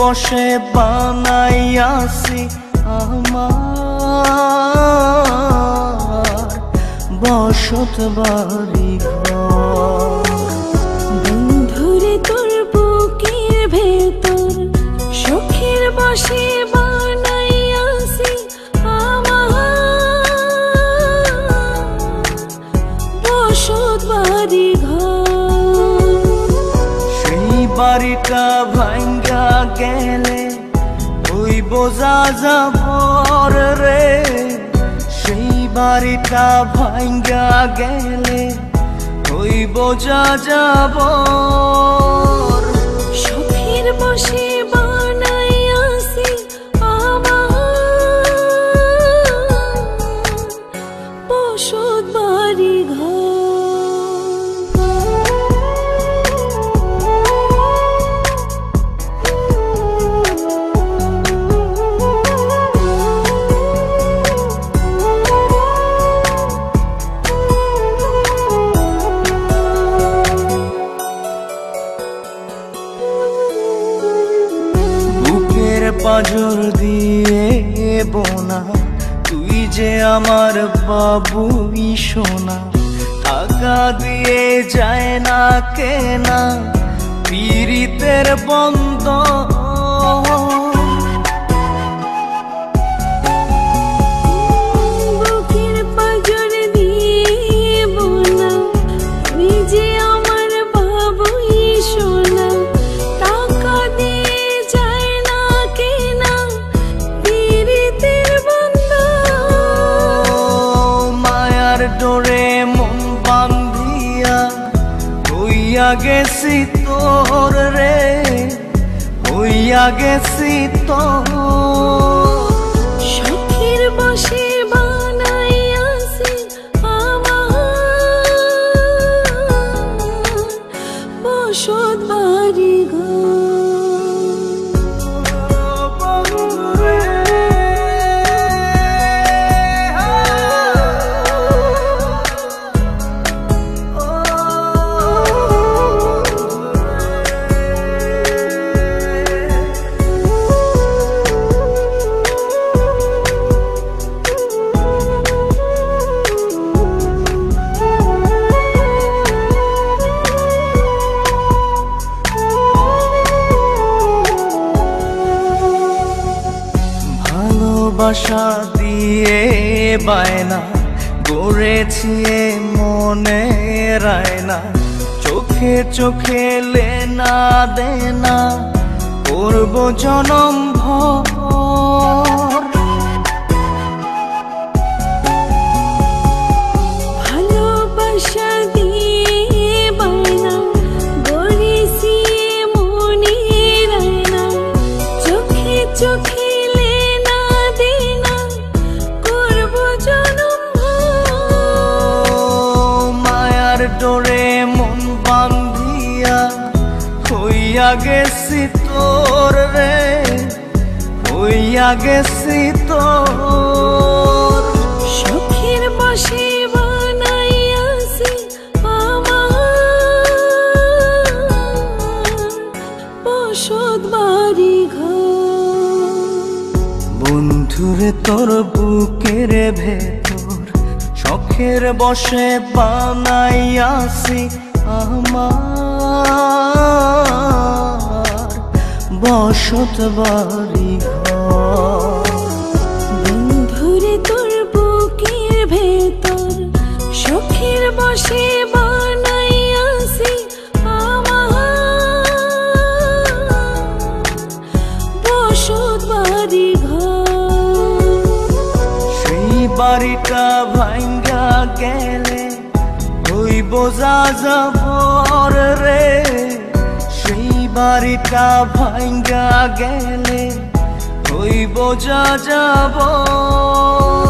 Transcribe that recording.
বসে বানাইয়াছি আমার বসত বাড়ি ঘর। বন্ধুরে তোর বুকের ভেতর শখের বসে বানাইয়াছি আমার বসত বাড়ি ঘর। সেই বাড়িটা ভাঙ্গা গেলে ওই বোঝা যাবর রে, সেই বাড়িটা ভাঙ্গা গেলে ওই বোঝা যাবর। শখের বসে বানাইয়াছি আমার বসত বাড়ি ঘর। পাঁজর দিয়ে বোনা তুই যে আমার বাবুই সোনা, টাকা দিয়ে যায় না কেনা পীড়িতের বন্ধ। বুকের পাঁজর দিয়ে বোনা তুই যে আমার বাবুই সোনা, টাকা দিয়ে যায় না কেনা পীড়িতের বন্ধ। মায়ার ডোরে মন বান্ধিয়া হইয়া গেছি তোর রে, হইয়া গেছি তোর। শখের বসে বানাইয়াছি আমার বসত বাড়ি ঘর। ভালোবাসা দিয়ে বায়না গড়েছি মনে রায়না, চোখে চোখে লেনা দেনা করব জনম ভর। ভালোবাসা দিয়ে বায়না গড়েছি মনে রায়না, চোখে চোখে লেনা দেনা করব জনম ভর। মায়ার ডোরে মন বান্ধিয়া হইয়া গেছি তোর রে, হইয়া গেছি তোর। শখের বসে বানাইয়াছি আমার বসত বাড়ি ঘর। বন্ধুরে তোর বুকের ভেতর শখের বসে বানাইয়াছি আমার বসত বাড়ি ঘর। বন্ধুরে তোর বুকের ভেতর শখের বসে বানাইয়াছি আমার বসত বাড়ি ঘর। সেই বাড়িটা ভাঙ্গা গেলে ওই বোঝা যাবর রে, সেই বাড়িটা ভাঙ্গা গেলে ওই বোঝা যাবর।